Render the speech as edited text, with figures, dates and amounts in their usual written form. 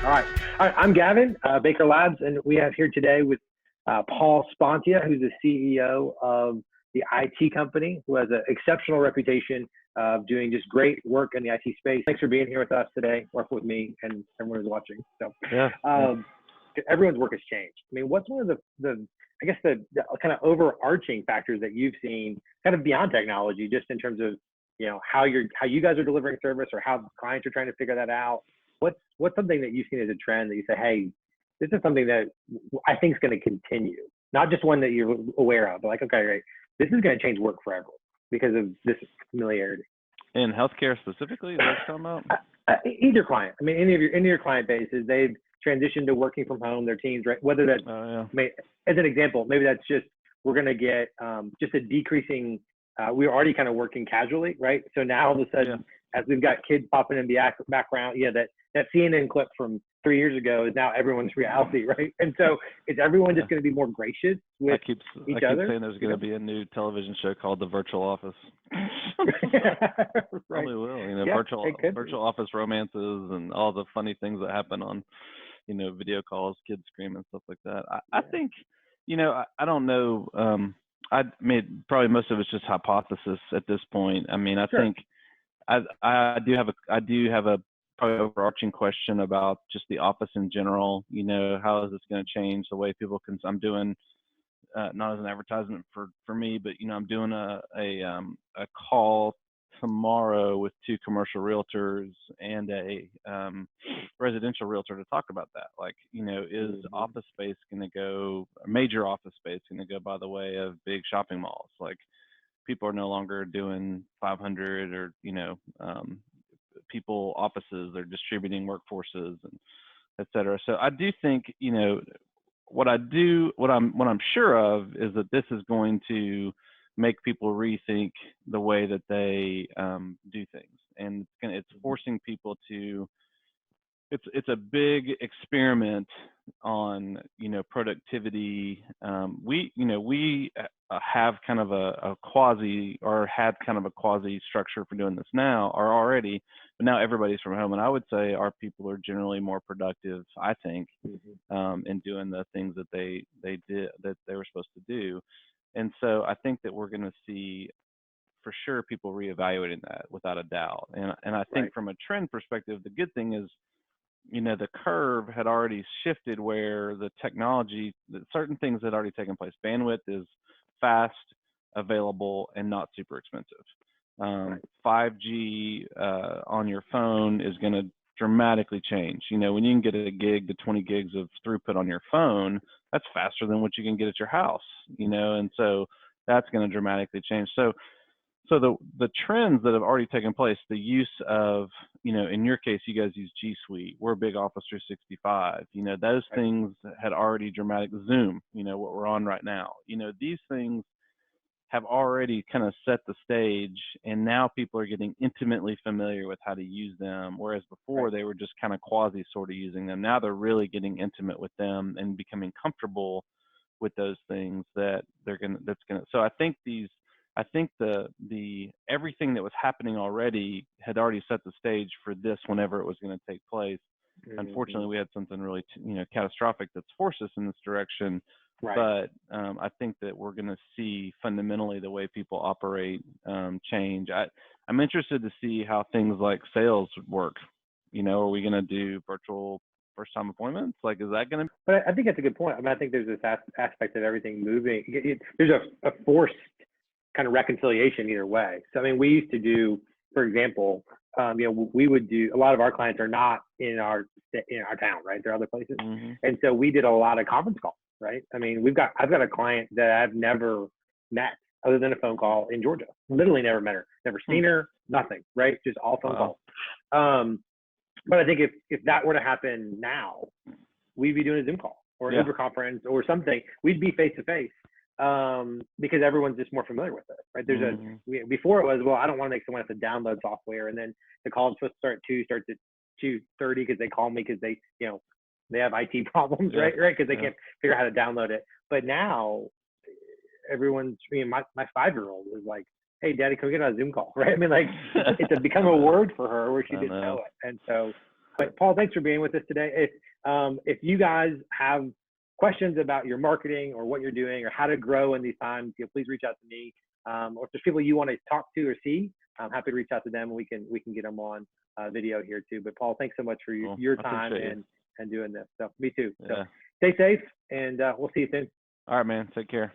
All right. I'm Gavin, Baker Labs, and we have here today with Paul Sponcia, who's the CEO of the IT company, who has an exceptional reputation of doing just great work in the IT space. Thanks for being here with us today, working with me and everyone who's watching. So, everyone's work has changed. I mean, what's one of the kind of overarching factors that you've seen kind of beyond technology, just in terms of, how you guys are delivering service or how clients are trying to figure that out? What's something that you've seen as a trend that you say, hey, this is something that I think is going to continue, not just one that you're aware of, but like, okay, right, this is going to change work forever because of this familiarity. In healthcare specifically, is that what you're talking about? Either client. I mean, any of your client bases, they've transitioned to working from home, their teams, right? Whether that's, as an example, maybe that's just, we're going to get just a decreasing, we're already kind of working casually, right? So now all of a sudden, as we've got kids popping in the background, that CNN clip from 3 years ago is now everyone's reality, right? And so is everyone just going to be more gracious with each other? I keep saying there's going to be a new television show called The Virtual Office. Probably will. Virtual office romances and all the funny things that happen on, video calls, kids scream and stuff like that. I think, I don't know. I mean, probably most of it's just hypothesis at this point. I mean, I think I do have a probably overarching question about just the office in general. How is this going to change the way people can? I'm doing not as an advertisement for me, but I'm doing a call tomorrow with 2 commercial realtors and a residential realtor to talk about that. Like, is office space going to go, major office space going to go by the way of big shopping malls? Like, people are no longer doing 500 or people offices. They're distributing workforces and et cetera. So I do think, what I'm sure of is that this is going to make people rethink the way that they do things, and it's forcing people to. It's a big experiment on productivity. We have kind of a quasi, or had kind of a quasi structure for doing this now, or already, but now everybody's from home, and I would say our people are generally more productive, I think, in doing the things that they were supposed to do. And so I think that we're going to see for sure people reevaluating that without a doubt. And I think from a trend perspective, the good thing is, the curve had already shifted where the technology, certain things had already taken place. Bandwidth is fast, available, and not super expensive. 5G on your phone is going to dramatically change. When you can get a gig to 20 gigs of throughput on your phone, that's faster than what you can get at your house, and so that's going to dramatically change. So the trends that have already taken place, the use of, in your case, you guys use G Suite, we're a big Office 365, those things had already Zoom, what we're on right now, these things have already kind of set the stage, and now people are getting intimately familiar with how to use them, whereas before they were just kind of quasi sort of using them. Now they're really getting intimate with them and becoming comfortable with those things so I think the everything that was happening already had already set the stage for this whenever it was going to take place. Unfortunately, we had something really catastrophic that's forced us in this direction. But I think that we're going to see fundamentally the way people operate change. I'm interested to see how things like sales work. Are we going to do virtual first-time appointments? Like, is that going to? But I think that's a good point. I mean, I think there's this aspect of everything moving. There's a forced kind of reconciliation either way. So, I mean, we used to do, for example, we would do, a lot of our clients are not in our town, right? They're other places. And so we did a lot of conference calls, right? I mean, I've got a client that I've never met other than a phone call in Georgia. Literally never met her, never seen her, nothing, right? Just all phone calls. But I think if that were to happen now, we'd be doing a Zoom call or an Uber conference or something. We'd be face to face. Because everyone's just more familiar with it, right? There's before it was, well, I don't want to make someone have to download software, and then the call is supposed to start at 2:30 because they call me because they have IT problems, right? Because they can't figure out how to download it. But now everyone's, my 5-year-old is like, hey, Daddy, can we get on a Zoom call, right? I mean, like, it's become a word for her where she didn't know it. And so But Paul, thanks for being with us today. If you guys have questions about your marketing or what you're doing or how to grow in these times, please reach out to me. Or if there's people you want to talk to or see, I'm happy to reach out to them. We can get them on video here too. But Paul, thanks so much for your time and doing this. So me too. Yeah. So stay safe, and we'll see you soon. All right, man. Take care.